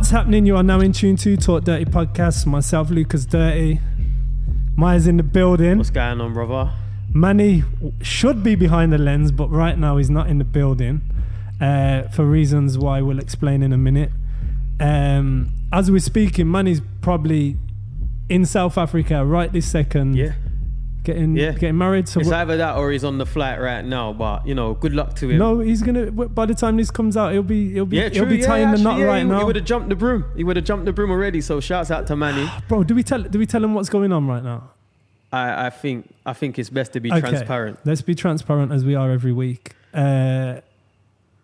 What's happening? You are now in tune to Talk Dirty Podcast. Myself, Lucasdirty. Maya's in the building. What's going on, brother? Manny should be behind the lens, but right now he's not in the building for reasons why we'll explain in a minute. As we're speaking, Manny's probably in South Africa right this second. Yeah. Getting married. So it's either that or he's on the flight right now. But you know, good luck to him. No, he's gonna. By the time this comes out, he'll be tying the knot right now. He would have jumped the broom. He would have jumped the broom already. So shouts out to Manny. Bro, do we tell him what's going on right now? I think it's best to be transparent. Let's be transparent as we are every week.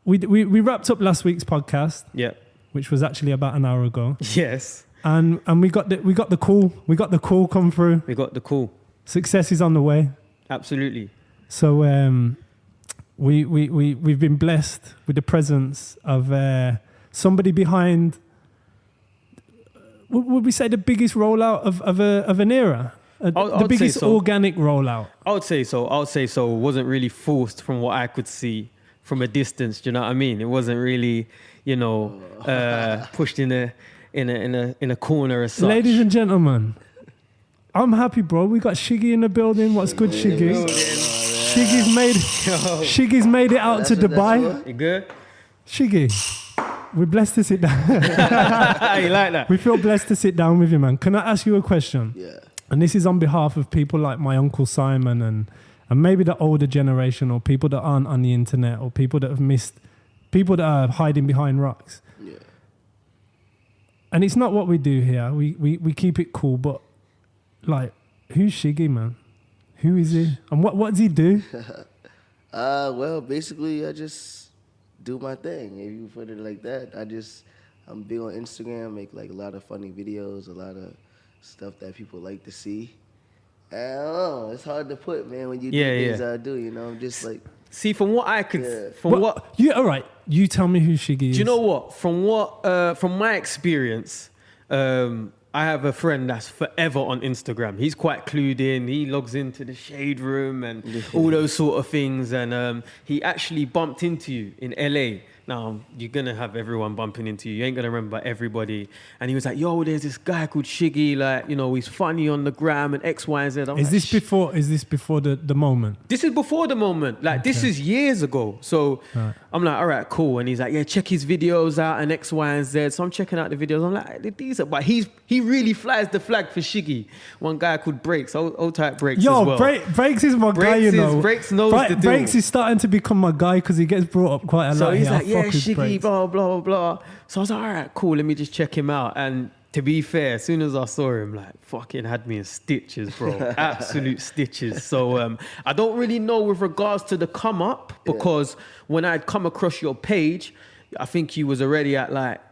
We wrapped up last week's podcast. Yeah. Which was actually about an hour ago. Yes. And we got the call. We got the call come through. We got the call. Success is on the way. Absolutely. So we've been blessed with the presence of somebody behind. Would we say the biggest rollout of an era? The biggest organic rollout. I would say so. It wasn't really forced from what I could see from a distance. Do you know what I mean? It wasn't really, pushed in a corner as such. Ladies and gentlemen, I'm happy, bro. We got Shiggy in the building. What's good, Shiggy? Shiggy's made it out to Dubai. You good? Shiggy, we're blessed to sit down. You like that? We feel blessed to sit down with you, man. Can I ask you a question? Yeah. And this is on behalf of people like my Uncle Simon and maybe the older generation, or people that aren't on the internet, or people that have missed, people that are hiding behind rocks. Yeah. And it's not what we do here. We keep it cool, but like, who's Shiggy, man? Who is he? And what does he do? Well, basically, I just do my thing. If you put it like that, I'm big on Instagram, make like a lot of funny videos, a lot of stuff that people like to see. I don't know, it's hard to put, man, when you do things I do, I'm just like... See, from what I could... All right, you tell me who Shiggy is. Do you know what? From my experience... I have a friend that's forever on Instagram. He's quite clued in. He logs into the shade room and all those sort of things. And he actually bumped into you in LA. Now, you're going to have everyone bumping into you. You ain't going to remember everybody. And he was like, yo, there's this guy called Shiggy. Like, he's funny on the gram and X, Y, and Z. Is this before the moment? This is before the moment. Like, This is years ago. So I'm like, all right, cool. And he's like, yeah, check his videos out and X, Y, and Z. So I'm checking out the videos. I'm like, they're decent. But he really flies the flag for Shiggy. One guy called Breaks, old type Breaks as well. Breaks is my guy, Breaks knows the deal. Breaks is starting to become my guy because he gets brought up quite a lot. So he's like, yeah, Shiggy, Breaks. Blah, blah, blah. So I was like, all right, cool. Let me just check him out. And to be fair, as soon as I saw him, like, fucking had me in stitches, bro. Absolute stitches. So I don't really know with regards to the come up, because when I'd come across your page, I think you was already at like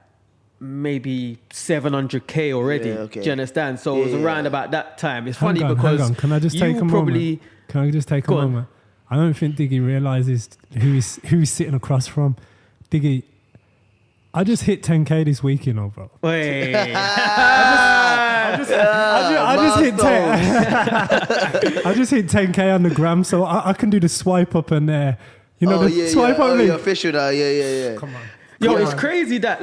maybe 700K already. Yeah, okay. Do you understand? So it was around about that time. It's funny because hang on. Can I just take a moment? Can I just take a moment? I don't think Diggy realizes who he's sitting across from. Diggy, I just hit 10K this week, bro. Wait. I just hit 10K on the gram, so I can do the swipe up and swipe up. You're official now. Yeah. Come on. Yo, it's crazy that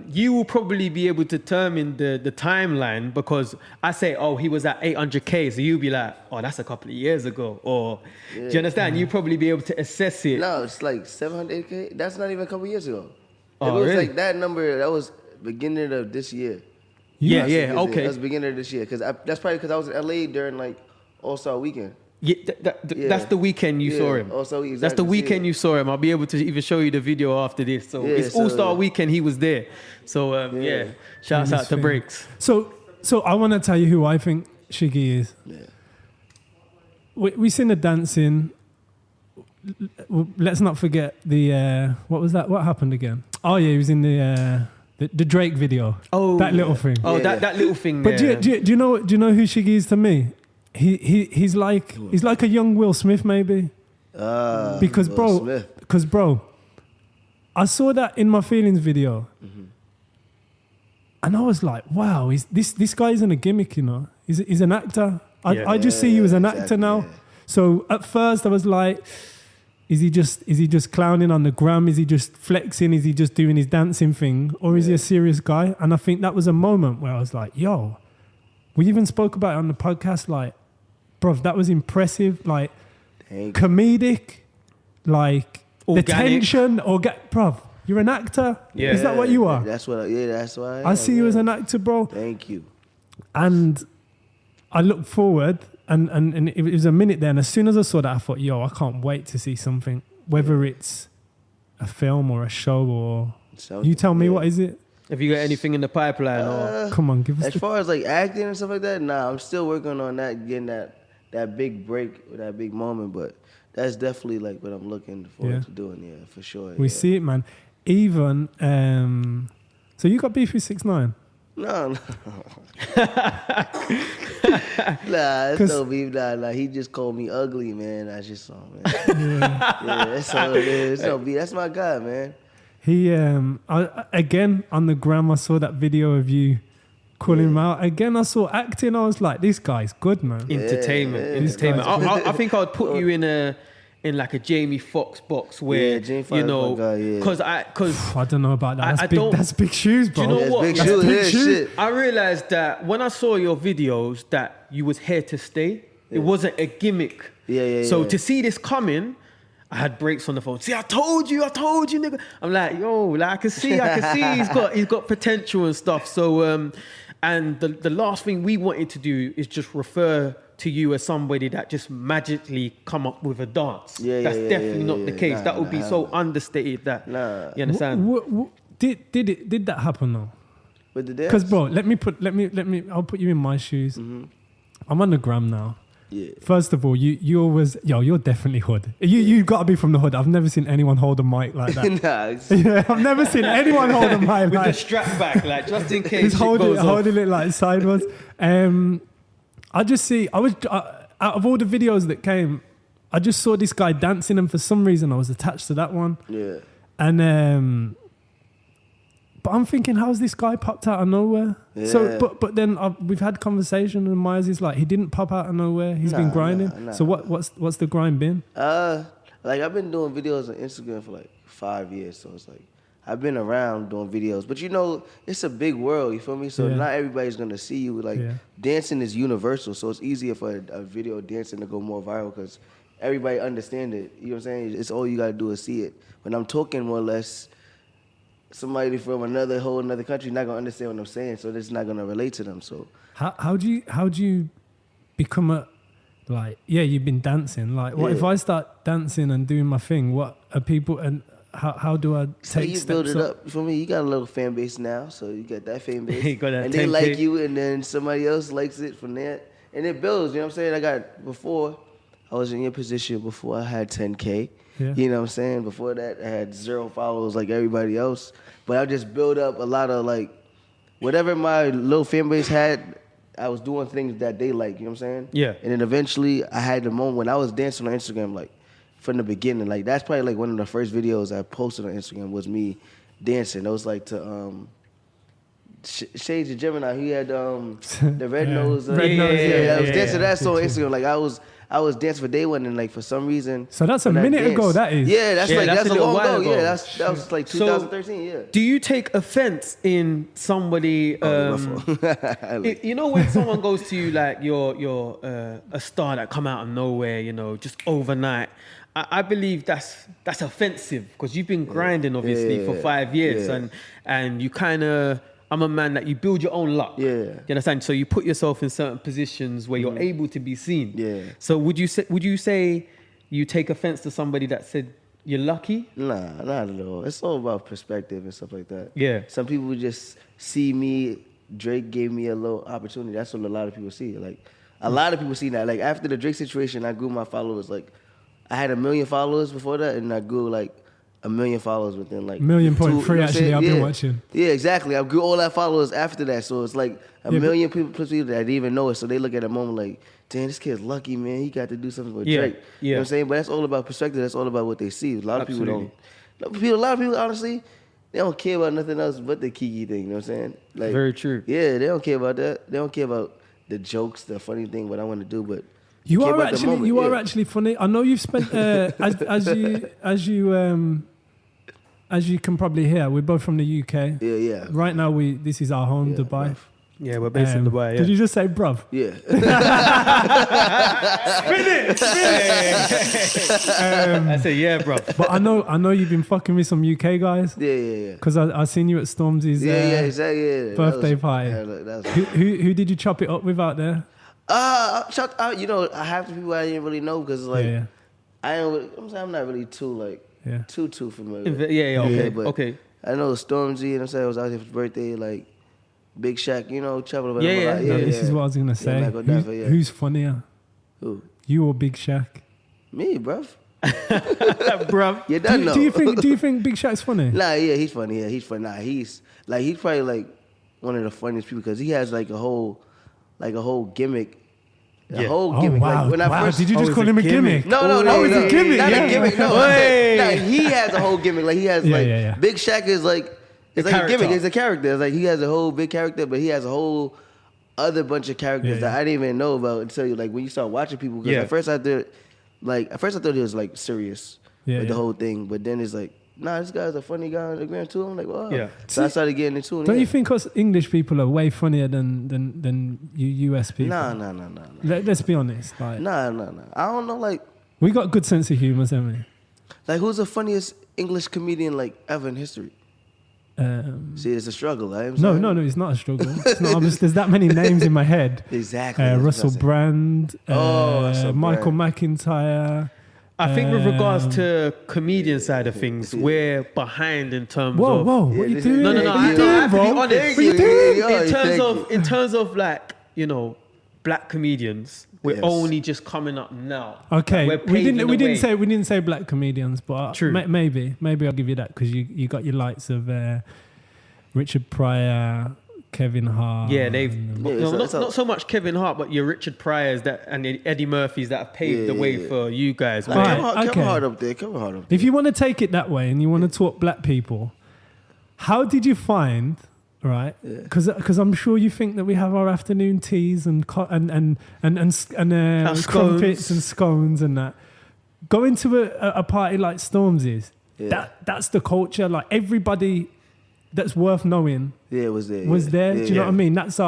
you will probably be able to determine the timeline, because I say, oh, he was at 800K, so you'll be like, oh, that's a couple of years ago, or do you understand? You'll probably be able to assess it. No, it's like 700K. That's not even a couple of years ago. Oh, it was really? like that number. That was beginning of this year. Yeah, okay. That was beginning of this year, because that's probably because I was in LA during like All-Star Weekend. Yeah, that's the weekend you saw him. Exactly, that's the weekend you saw him. I'll be able to even show you the video after this. So it's All-Star Weekend, he was there. So shouts out to Breaks. So I want to tell you who I think Shiggy is. Yeah. We seen the dancing. Let's not forget the what was that? What happened again? Oh yeah, he was in the Drake video. Oh, that little thing. Oh, that little thing. But do you know who Shiggy is to me? He's like a young Will Smith, maybe. Because bro, I saw that in My Feelings video, and I was like, wow, this guy isn't a gimmick, He's an actor. I just see you as an actor now. Yeah. So at first I was like, Is he just clowning on the gram? Is he just flexing? Is he just doing his dancing thing? Or is he a serious guy? And I think that was a moment where I was like, yo, we even spoke about it on the podcast, like, bro, that was impressive, like comedic, like organic. The tension, bro, you're an actor. Yeah. Is that what you are? That's what. That's why I see you as an actor, bro. Thank you. And I look forward, and it was a minute there, and as soon as I saw that, I thought, yo, I can't wait to see something, whether it's a film or a show or something, you tell me, what is it? Have you got anything in the pipeline? Or? Come on, give us. As far as like acting and stuff like that, nah, I'm still working on that, getting that big break or that big moment. But that's definitely like what I'm looking forward to doing. Yeah, for sure. We see it, man. Even so, you got beef with 6ix9ine? No. Nah, it's no beef. Nah, he just called me ugly, man. That's just all, man. Yeah, that's all it is. It's no beef. That's my guy, man. He again on the gram, I saw that video of you calling him out. Again, I saw acting. I was like, this guy's good, man. Entertainment. I think I would put you in like a Jamie Foxx box where you know, because I don't know about that. That's big shoes, bro. Do you know what? Big shoes. I realized that when I saw your videos that you was here to stay. It wasn't a gimmick. So to see this coming, I had breaks on the phone. See, I told you, nigga. I'm like, yo, like I can see he's got potential and stuff. So and the last thing we wanted to do is just refer to you as somebody that just magically come up with a dance. That's definitely not the case. That would be so understated that you understand. Did that happen though? With the dance? Because bro, let me I'll put you in my shoes. Mm-hmm. I'm on the gram now. Yeah. First of all, you always, you're definitely hood. You got to be from the hood. I've never seen anyone hold a mic like that. Yeah, I've never seen anyone hold a mic with the strap back, like just in case. He's holding it like sideways. I just see. I was out of all the videos that came, I just saw this guy dancing, and for some reason I was attached to that one. Yeah. And but I'm thinking, how's this guy popped out of nowhere? Yeah. So, but then we've had conversation, and Myers is like, he didn't pop out of nowhere. He's been grinding. Nah. So what's the grind been? Like I've been doing videos on Instagram for like 5 years, so it's like I've been around doing videos. But you know, it's a big world. You feel me? So not everybody's gonna see you. Like dancing is universal, so it's easier for a video dancing to go more viral because everybody understand it. You know what I'm saying? It's all you gotta do is see it. When I'm talking more or less, somebody from another country not gonna understand what I'm saying, so it's not gonna relate to them. So how do you become a, like, you've been dancing, like what if I start dancing and doing my thing, what are people, and how do I take you steps build it up? For me, you got a little fan base now, so you got that fan base. You got that and they like you, and then somebody else likes it from there, and it builds. You know what I'm saying? Before I was in your position, before I had 10K. You know what I'm saying? Before that, I had 0 followers like everybody else. But I just built up a lot of, like, whatever my little fan base had, I was doing things that they like, you know what I'm saying? Yeah. And then eventually, I had the moment when I was dancing on Instagram, like, from the beginning. Like, that's probably, like, one of the first videos I posted on Instagram was me dancing. It was, like, to Shades of Gemini. He had the red nose. I was dancing to that song on Instagram. Like, I was dancing for day one, and like for some reason. So that's a minute ago. That is. Yeah, that's a long ago. Yeah, that was like 2013. So, yeah. Do you take offense in somebody? You know when someone goes to you like you're a star that come out of nowhere, you know, just overnight. I believe that's offensive because you've been grinding obviously for 5 years, and you kind of. I'm a man that you build your own luck. Yeah. You understand? So you put yourself in certain positions where you're able to be seen. Yeah. So would you say you take offense to somebody that said you're lucky? Nah, not at all. It's all about perspective and stuff like that. Yeah. Some people just see me. Drake gave me a little opportunity. That's what a lot of people see. Like a lot of people see that. Like after the Drake situation, I grew my followers. Like I had 1 million followers before that, and I grew like 1 million followers within like 1.3 actually. I've been watching. Yeah, exactly. I grew all that followers after that, so it's like a million people plus people that didn't even know it. So they look at a moment like, damn, this kid's lucky, man. He got to do something with Drake. You know what I'm saying? But that's all about perspective. That's all about what they see. A lot of people don't. A lot of people honestly, they don't care about nothing else but the Kiki thing. You know what I'm saying? Like, very true. Yeah, they don't care about that. They don't care about the jokes, the funny thing, what I want to do. But You came are at the actually moment, you are yeah. actually funny. I know you've spent as you can probably hear, we're both from the UK. Yeah. Right now this is our home, Yeah, Dubai. bruv. Yeah, we're based in Dubai. Yeah. Did you just say bruv? Yeah. I say, yeah, bro. But I know you've been fucking with some UK guys. Yeah. Because I seen you at Stormzy's Exactly. Yeah. birthday party. That was Who did you chop it up with out there? shout out, I have the people I didn't really know because like Yeah. I'm not really too too familiar. Yeah, okay, but okay. I know Stormzy, and I was out here for his birthday, like Big Shaq, traveling with him a Yeah, lot. No, this is what I was gonna say. Michael Dapper, yeah. Who's funnier? Who? You or Big Shaq? Me, bruv. Bruv. You don't know. Do you think Big Shaq's funny? Nah, yeah, he's funny. Yeah, he's funny. Nah, he's probably like one of the funniest people because he has like a whole gimmick. A whole Oh gimmick. wow! Like when I Wow, first, did you just it's call a him a gimmick. gimmick? No, it's a gimmick. Not Yeah. a gimmick. No, Hey. nah, he has a whole gimmick. Like he has Yeah. Big Shaq is like it's like character. a gimmick. It's a character. It's like he has a whole big character, but he has a whole other bunch of characters Yeah. that I didn't even know about until you like when you start watching people. Because Yeah. at first I thought he was like serious with the whole thing, but then it's like, nah, this guy's a funny guy on the gram too. I'm like, wow. Yeah. So I started getting into it. Don't you think us English people are way funnier than you US people? Nah. Let's be honest. Like, Nah. I don't know, like we got a good sense of humor, haven't we? who's the funniest English comedian like ever in history? See, it's a struggle. Right? No, it's not a struggle. It's not, there's that many names in my head. Exactly. That's Russell what I'm saying. Brand, Russell Michael Brand. McIntyre. I think with regards to comedian side of things, we're behind in terms Whoa, of. what are you this doing? is- No. What I are you have doing, to be bro? honest. What are you doing? Yeah, In terms of like black comedians, we're Yes. only just coming up now. Okay, We're we paving the way. didn't say black comedians, but True. Maybe I'll give you that because you got your lights of Richard Pryor, Kevin Hart. Yeah, they've it's not so much Kevin Hart, but your Richard Pryor's and Eddie Murphys that have paved the way Yeah. for you guys. Like, Right, Kevin okay. Hart up there. Kevin Hart up there. If you want to take it that way and you want to talk black people, how did you find, right? Because I'm sure you think that we have our afternoon teas and crumpets and scones and that. Going to a party like Stormzy's, that's the culture. Like everybody that's worth knowing Yeah, it was there. was yeah. there. Yeah, Do you know yeah. what I mean? That's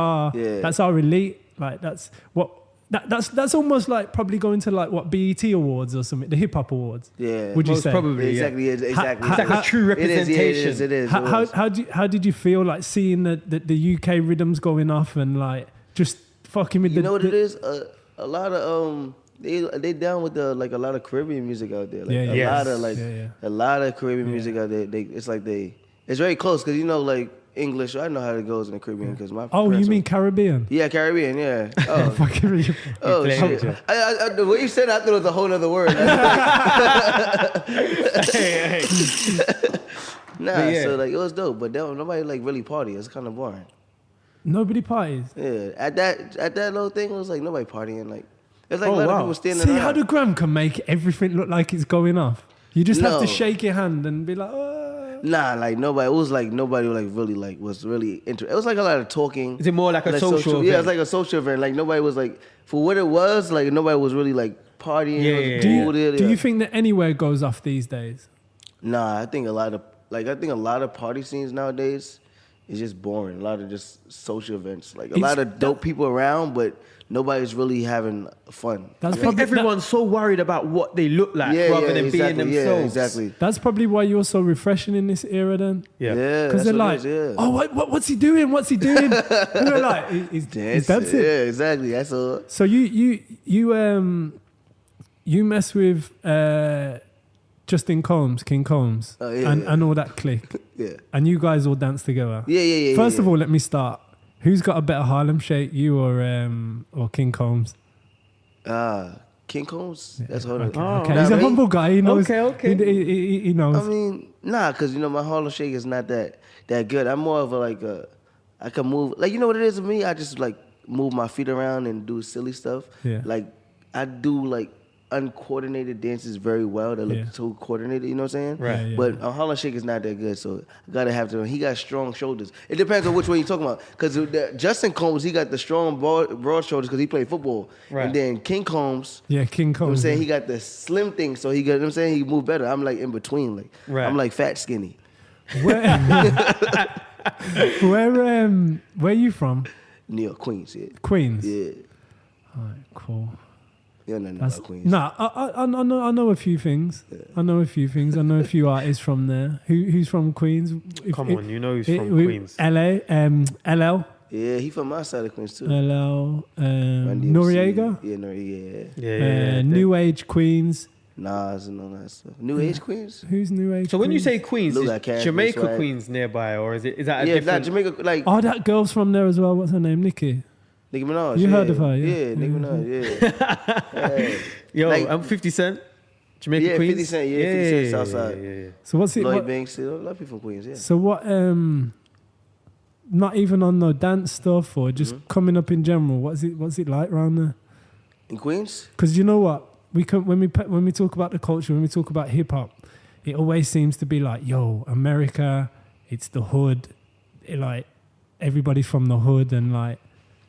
our elite. Like that's almost like probably going to like what BET Awards or something, the hip hop awards. Yeah. Would you Most say? probably, Exactly. Exactly. It's like a true It is. Yeah, representation. it is. How did you feel like seeing the UK rhythms going off and like just fucking with You know what it is? A lot of they down with a lot of Caribbean music out there. Like a lot of Caribbean music out there. It's very close because like English. I know how it goes in the Caribbean because my. Oh, you parents mean were- Caribbean? Yeah, Caribbean. Yeah. Oh, Fucking really- oh playing shit. The way you said it, I thought it was a whole other word. Nah, But yeah. so it was dope, but nobody really party. It's kind of boring. Nobody parties. Yeah, at that little thing, it was like nobody partying. Like it's like a Oh, lot wow. of people standing See around. how the gram can make everything look like it's going off. You just have to No. shake your hand and be like, oh. Nah, like nobody. It was like nobody was really into. It was like a lot of talking. Is it more like a social Yeah, event? it's like a social event. Like nobody was like for what it was. Like nobody was really like partying. Yeah, It was yeah, Do cool you, there, do yeah. you think that anywhere goes off these days? Nah, I think a lot of party scenes nowadays is just boring. A lot of just social events. Like a lot of dope people around, but nobody's really having fun. That's I think everyone's so worried about what they look like rather than being themselves. Yeah, exactly. That's probably why you're so refreshing in this era then. Yeah. Because they're like, oh, what's he doing? What's he doing? And we're like, he's dancing. Yeah, exactly. That's all. So you mess with Justin Combs, King Combs, and all that clique. Yeah. And you guys all dance together. Yeah. First of all, let me start. Who's got a better Harlem shake, you or King Combs? King Combs. That's hold on. Okay, Nah, he's a me- humble guy. He knows. Okay. He knows. I mean, nah, because my Harlem Shake is not that good. I'm more of I can move. Like, you know what it is with me? I just like move my feet around and do silly stuff. Yeah. Like, I do like uncoordinated dances very well that look Yeah. so coordinated, you know what I'm saying? Right. Yeah, But Harlem Shake is not that good, so I gotta have to. He got strong shoulders. It depends on which way you're talking about. Because Justin Combs, he got the strong broad shoulders because he played football. Right. And then King Combs, Yeah, King you know what I'm Kong. saying, he got the slim thing, so he got, you know what I'm saying, he moved better. I'm like in between, like Right. I'm like fat skinny. Where where you from? New York, Queens, yeah. Queens. Yeah. Alright, cool. You don't know That's, about Queens. nah, I know a few things. I know a few things. I know a few artists from there. Who's from Queens? Come on, you know who's from Queens. LA, LL, Yeah, he from my side of Queens too. LL, Run DMC. Noriega, Yeah, Noriega. Yeah. New Age Queens. Nas and all that stuff. New Age Queens? Who's New Age? So when you Queens? say Queens, Look is like Cash, Jamaica that's right. Queens nearby, or is that a Yeah, different? not Jamaica, like Oh, that girl's from there as well. What's her name? Nikki. Nicki Minaj. You yeah. heard of her, yeah? Yeah, Nicki Minaj, yeah. Yeah. Yo, Like- I'm 50 Cent. Jamaica Yeah, Queens. 50 Cent, yeah, 50 Cent, Southside. Yeah. So what's it? Lloyd What, Banks, you know, a lot of people from Queens, yeah. so what? Not even on no dance stuff or just Mm-hmm. coming up in general. What's it like around there? In Queens? Because you know what, when we talk about the culture, when we talk about hip hop, it always seems to be like, yo, America, it's the hood, like everybody's from the hood, and like,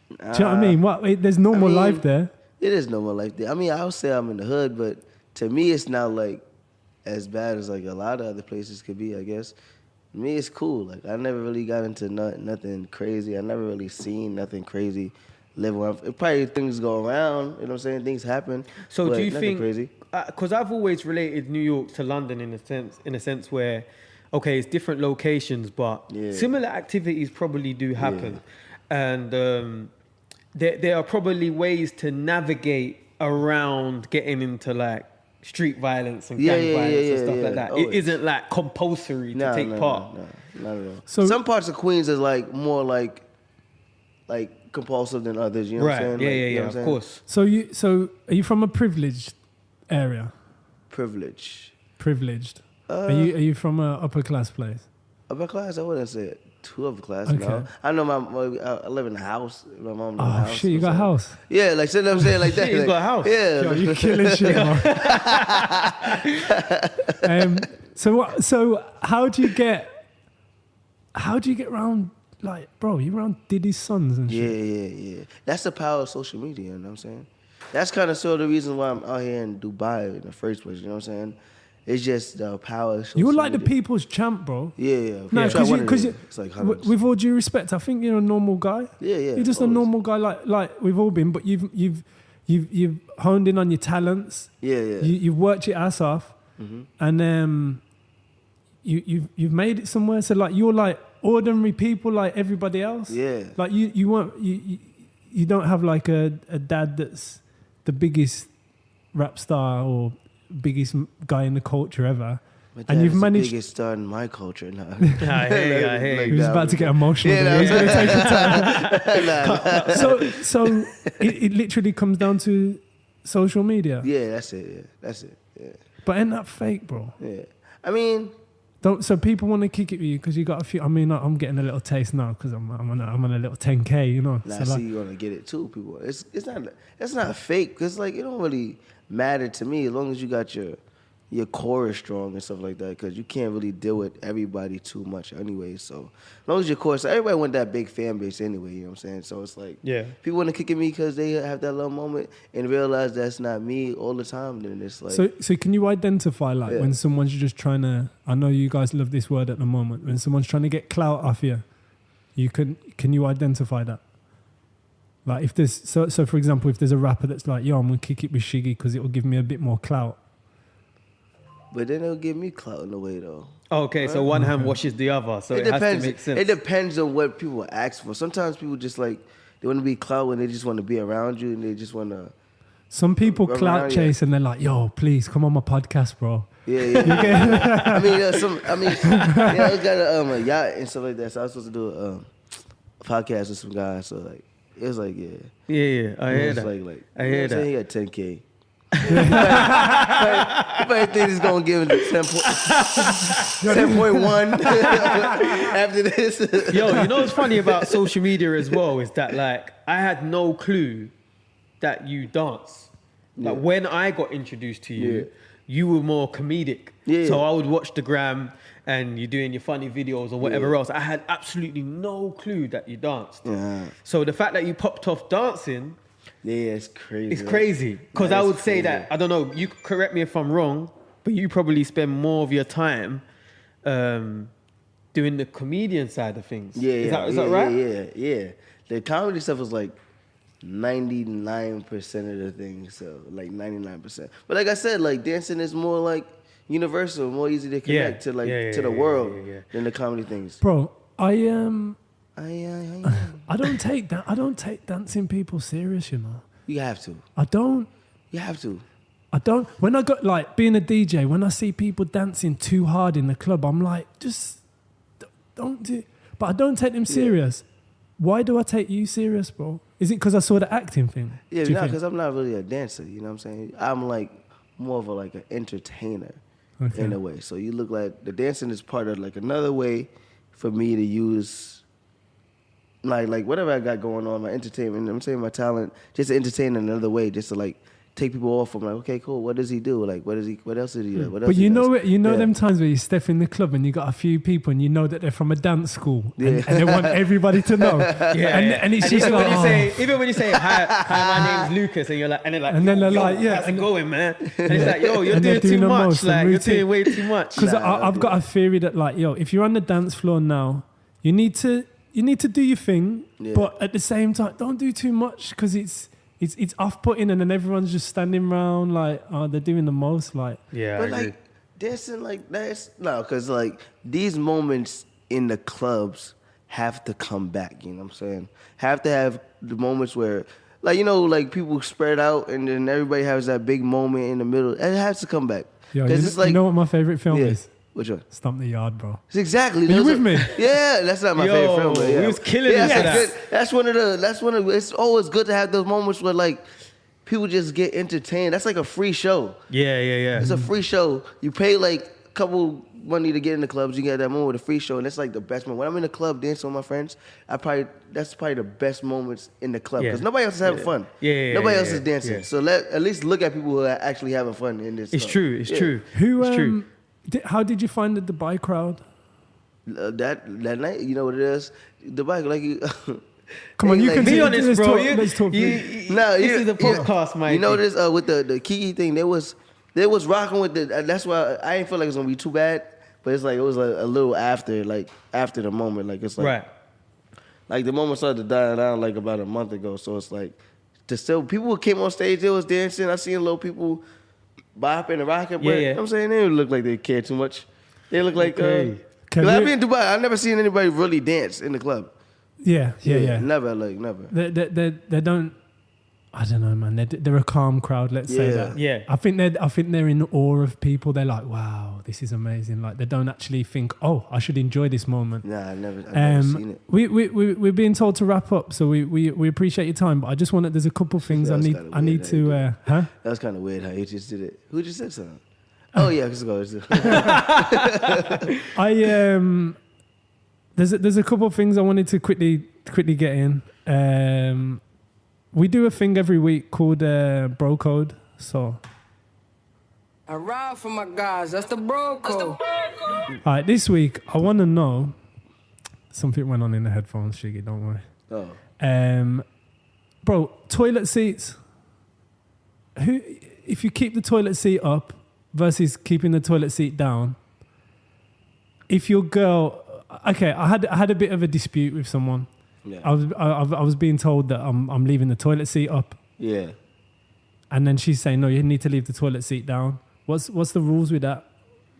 do you know what I mean? There's normal life there. It is normal like that. I mean, I would say I'm in the hood, but to me, it's not like as bad as like a lot of other places could be, I guess. To me, it's cool. Like, I never really got into nothing crazy. I never really seen nothing crazy living around. Probably things go around, you know what I'm saying? Things happen. So but do you nothing think? crazy. Because I've always related New York to London in a sense where, okay, it's different locations, but Yeah. similar activities probably do happen, and there are probably ways to navigate around getting into like street violence and gang violence and stuff like that. Always. It isn't like compulsory to take part. No, not at all. So- Some parts of Queens is like more like compulsive than others. You know what I'm Right? saying? Yeah, Like, you know of what I'm saying? course. So are you from a privileged area? Privilege. Privileged. Are you from a upper class place? Upper class? I wouldn't say it. Too upper class. Okay. No. I know I live in a house. My mom lives in a Oh house. shit, you got a house. Yeah, like so I'm saying like that. Shit, he's like, got a house. Yeah. Yo, you killing shit, bro. So how do you get around, like, bro, you around Diddy's sons and shit? Yeah. That's the power of social media, you know what I'm saying? That's kind of sort of the reason why I'm out here in Dubai in the first place, you know what I'm saying? It's just the power of social You were like the media. people's champ, bro. Yeah. No, Try one because of them. It's like hundreds. with all due respect, I think you're a normal guy. Yeah. You're just a always. normal guy, like we've all been. But you've honed in on your talents. Yeah. You've worked your ass off, and you've made it somewhere. So like you're like ordinary people, like everybody else. Yeah. Like you weren't you don't have like a dad that's the biggest rap star or biggest guy in the culture ever. My And dad you've is managed- the biggest star in my culture now. I hear you. He was about to get emotional. Yeah, but no, he's gonna take your time. Nah. So it literally comes down to social media. Yeah, that's it. Yeah. But ain't that fake, bro? Yeah. I mean, So people want to kick it with you because you got a few. I mean, I'm getting a little taste now because I'm on a little 10K, you know. nah, So see, like, you're gonna get it too, people. It's not fake because like it don't really matter to me as long as you got your core is strong and stuff like that because you can't really deal with everybody too much anyway. So as long as your core, so everybody want that big fan base anyway. You know what I'm saying? So it's like Yeah. people want to kick at me because they have that little moment and realize that's not me all the time. Then it's like so can you identify like Yeah. when someone's just trying to? I know you guys love this word at the moment. When someone's trying to get clout off you, can you identify that? Like if there's so for example, if there's a rapper that's like, yo, I'm gonna kick it with Shiggy because it will give me a bit more clout. but then it'll give me clout in a way though. Okay, so one hand washes the other, so it has to make sense. It depends on what people ask for. Sometimes people just like they want to be clout and they just want to be around you and they just want to. Some people Around, clout yeah. chase and they're like, yo, please come on my podcast, bro. Yeah. I mean, I was got a yacht and stuff like that, so I was supposed to do a podcast with some guys. So like, it was like, yeah, Yeah, I hear it was that. like I you know hear what I'm saying? that. He got 10K. You might think he's gonna give him 10.1 after this. Yo, you know what's funny about social media as well is that like I had no clue that you dance. Like when I got introduced to you, you were more comedic. Yeah. So I would watch the gram and you're doing your funny videos or whatever else. I had absolutely no clue that you danced. Yeah. So the fact that you popped off dancing, it's crazy. it's crazy. Because I would say that, I don't know, you could correct me if I'm wrong, but you probably spend more of your time doing the comedian side of things. Is that right? Yeah. The comedy stuff was like 99% of the things, so like 99%. But like I said, like dancing is more like universal, more easy to connect to the world than the comedy things. Bro, I don't take that. I don't take dancing people serious, you know. You have to. I don't. You have to. I don't. When I got like being a DJ, when I see people dancing too hard in the club, I'm like, just don't do. But I don't take them serious. Why do I take you serious, bro? Is it because I saw the acting thing? Yeah, no, because I'm not really a dancer. You know what I'm saying? I'm like more of an entertainer in a way. So you look like the dancing is part of like another way for me to use like whatever I got going on, my entertainment. I'm saying my talent, just to entertain in another way, just to like take people off. I'm like, okay, cool. What does he do? Like, what else did he do? But you know them times where you step in the club and you got a few people and you know that they're from a dance school and they want everybody to know. And it's just even like, even when you say hi, my name's Lucas, and you're like, and they're like, and then they're like, how's it going, man? And it's like, yo, you're doing too much. Like, you're doing way too much. Because I've got a theory that like, yo, if you're on the dance floor now, you need to do your thing, but at the same time, don't do too much because it's off-putting, and then everyone's just standing around like, oh, they're doing the most, like. Yeah, but like dancing like that's no, because like these moments in the clubs have to come back. You know what I'm saying? Have to have the moments where, like, you know, like people spread out and then everybody has that big moment in the middle. It has to come back. It's like, you know what my favorite film is? Which one? Stomp the Yard, bro. It's exactly. Are you with me? Yeah, that's not my favorite film. But we was killing it. That's one of. It's always good to have those moments where like people just get entertained. That's like a free show. Yeah. It's a free show. You pay like a couple money to get in the clubs. You get that moment with a free show, and that's like the best moment. When I'm in the club dancing with my friends, that's probably the best moments in the club because nobody else is having fun. Nobody else is dancing. Yeah. So at least look at people who are actually having fun in this. It's true. It's true. It's true. How did you find the Dubai crowd? That night, you know what it is? Dubai, like you. Come on, you can be honest, bro. Let's talk. This is a podcast, man. You know this with the Kiki thing. They was rocking with the. That's why I didn't feel like it was gonna be too bad. But it's like it was a little after the moment. Like it's like right. Like the moment started to die down like about a month ago. So it's like people who came on stage, they was dancing. I seen little people bopping and rocking, but you know what I'm saying, they didn't look like they cared too much. They look like cause I've been in Dubai, I've never seen anybody really dance in the club. Yeah. Never. They don't. I don't know, man. They're a calm crowd. Let's say that. Yeah. I think they're in awe of people. They're like, wow, this is amazing. Like they don't actually think, oh, I should enjoy this moment. Nah, I've never seen it. We're being told to wrap up, so we appreciate your time. But I just wanted. There's a couple things I need to. That was kind of weird how you just did it. Who just said something? Oh yeah, let's go. There's a couple of things I wanted to quickly get in. We do a thing every week called Bro Code. So I ride for my guys. That's the Bro Code. All right, this week I want to know. Something went on in the headphones, Shiggy. Don't worry. Oh. Bro, toilet seats. If you keep the toilet seat up versus keeping the toilet seat down. If your girl, okay, I had a bit of a dispute with someone. Yeah. I was being told that I'm leaving the toilet seat up. Yeah. And then she's saying, no, you need to leave the toilet seat down. What's the rules with that?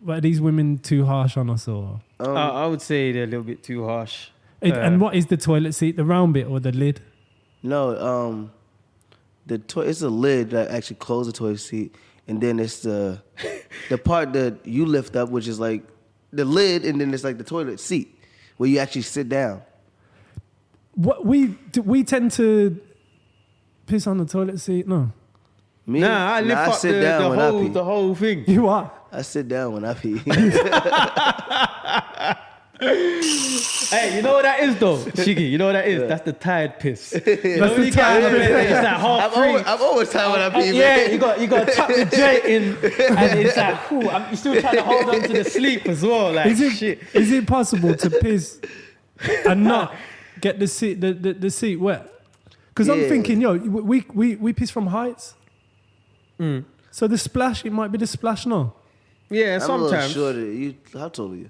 Are these women too harsh on us or? I would say they're a little bit too harsh. And what is the toilet seat? The round bit or the lid? No, it's a lid that actually closes the toilet seat, and then it's the part that you lift up, which is like the lid, and then it's like the toilet seat where you actually sit down. What we tend to piss on the toilet seat? No. Me? I lift up sit down when I pee. the whole thing. You are? I sit down when I pee. Hey, you know what that is though, Shiggy? You know what that is? That's the tired piss. That's the tired It's like half free. I'm always tired when I pee, Yeah, man. you got to tuck the J in, and it's like, you're still trying to hold on to the sleep as well. Like, shit. Is it possible to piss and not get the seat wet? Because I'm Yeah. thinking, we piss from heights. So the splash, it might be the splash, no? Yeah, I'm a sometimes. little shorter. How tall are you?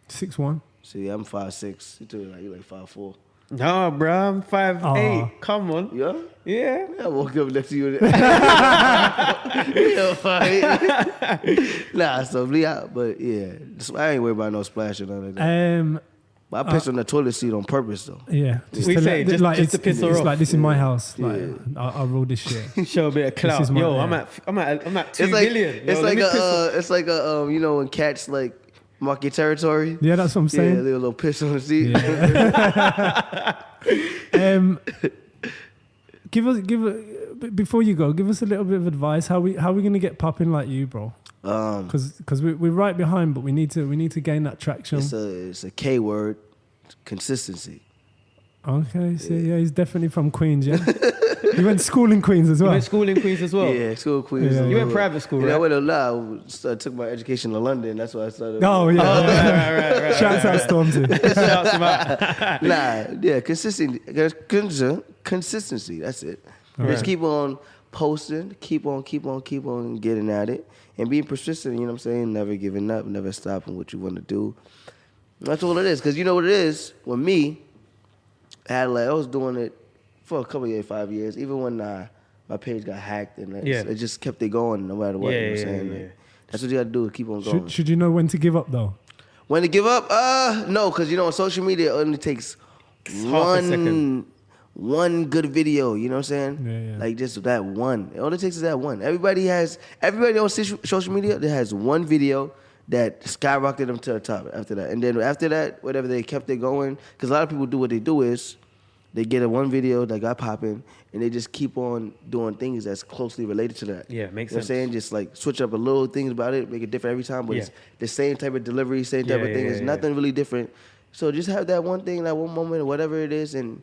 6'1". See, I'm 5'6". You like 5'4". No, bro, I'm 5'8". Aw. Come on. Yeah? Yeah. I woke up next to you. Nah, so bleed out. But yeah, I ain't worried about no splash or nothing like that. But I pissed on the toilet seat on purpose though. Yeah. We say just to piss her it's off. like this in my house. Like I'll rule this shit. Show a bit of clout. is my- Yo, yeah. I'm at 2 It's like million. Yo, it's let like me piss her. it's like a you know when cats like mark your territory. Yeah, that's what I'm Yeah, saying. leave a little piss on the seat. Before you go, give us a little bit of advice. How we gonna get popping like you, bro? Because we're right behind, but we need to gain that traction. It's a K word, consistency. Okay, so yeah, he's definitely from Queens, yeah. He went to school in Queens as You well. went school in Queens as well? Yeah, school Queens. Yeah, You went private school, Yeah, I right? went to law. I took my education to London. That's why I started. Oh yeah, Right. Shouts out Stormzy. Shouts him out. Yeah, consistency. That's it. Just keep on posting, keep on getting at it, and being persistent. You know what I'm saying? Never giving up, never stopping what you want to do. That's all it is. Because you know what it is. With me, I was doing it for a couple of years, 5 years. Even when my page got hacked, and it just kept it going no matter what. You know what I'm saying? Yeah. That's what you got to do. Keep on going. Should you know when to give up though? When to give up? No, because you know on social media it only takes half a second. one good video. You know what I'm saying? Yeah. Like just that one. All it takes is that one. Everybody on social media that has one video that skyrocketed them to the top after that. And then after that, whatever, they kept it going. Because a lot of people do what they do is they get a one video that got popping and they just keep on doing things that's closely related to that. Yeah, makes You know what I'm sense. saying? Just like switch up a little things about it, make it different every time, but it's the same type of delivery, same type of thing. It's nothing really different. So just have that one thing, that one moment, or whatever it is, and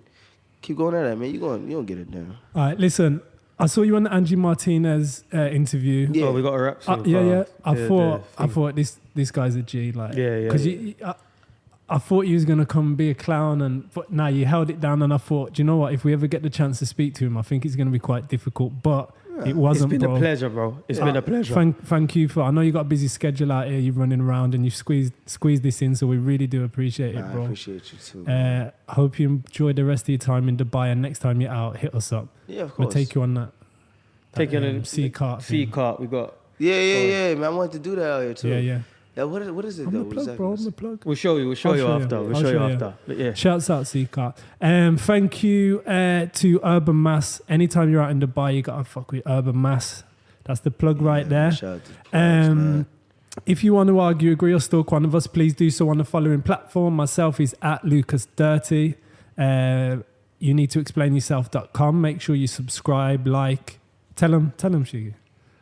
keep going at it, man. You're gonna get it done. All right, listen. I saw you on the Angie Martinez interview. Yeah. Oh, we got a rap soon. Yeah. I thought this guy's a G. Like, because I thought you was gonna come and be a clown, but now you held it down, and I thought, do you know what? If we ever get the chance to speak to him, I think it's gonna be quite difficult. But it wasn't. It's been bro. a pleasure, bro. It's been a pleasure. Thank you for. I know you got a busy schedule out here. You're running around and you've squeezed this in, so we really do appreciate it, bro. I appreciate you too. I hope you enjoy the rest of your time in Dubai, and next time you're out, hit us up. Yeah, of course. We'll take you on that. Take you on a C cart. C cart. We got. Yeah, man. I wanted to do that out here too. Yeah. Yeah, what is it I'm though? the plug, bro. I'm the plug. We'll show you. We'll show I'll you show you. after. I'll We'll show show you you. after. But yeah. Shouts out C-Cart. Thank you to Urban Mass. Anytime you're out in Dubai, you gotta fuck with Urban Mass. That's the plug right there. Shout out to the plugs, man. If you want to argue, agree, or stalk one of us, please do so on the following platform. Myself is at Lucasdirty. You need to explain yourself.com. Make sure you subscribe, like. Tell them, Shiggy.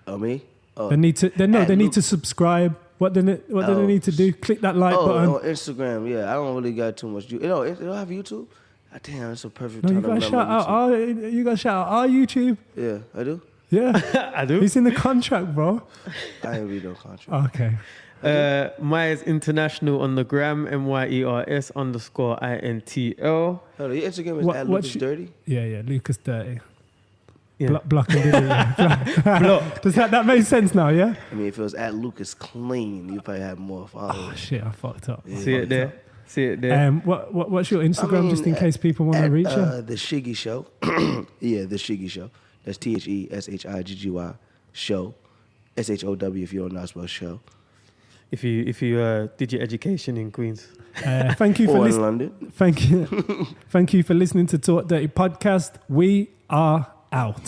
Oh, me? Oh. They need to subscribe. What do they need to do? Click that like button. On Instagram, yeah. I don't really got too much. You know, it don't have YouTube. Ah, damn, that's a perfect No, time. you gotta to shout out. Our YouTube. Yeah, I do. Yeah, I do. It's in the contract, bro. I ain't read no contract. Okay. Maya is international on the gram. MYERS_INTL. Hold on, your Instagram is at Lucasdirty? Yeah, Lucasdirty. Yeah. Block and Diddy. Yeah. Block. Does that make sense now? Yeah. I mean, if it was at Lucas Clean, you probably have more followers. Oh shit! I fucked up. See it there. See it there. What's your Instagram, just in case people want to at, reach you? The Shiggy Show. Yeah, the Shiggy Show. That's THESHIGGY show. SHOW if you don't know how to spell show. If you did your education in Queens. Thank you for Or in listening. London. Thank you for listening to Talk Dirty Podcast. We are out.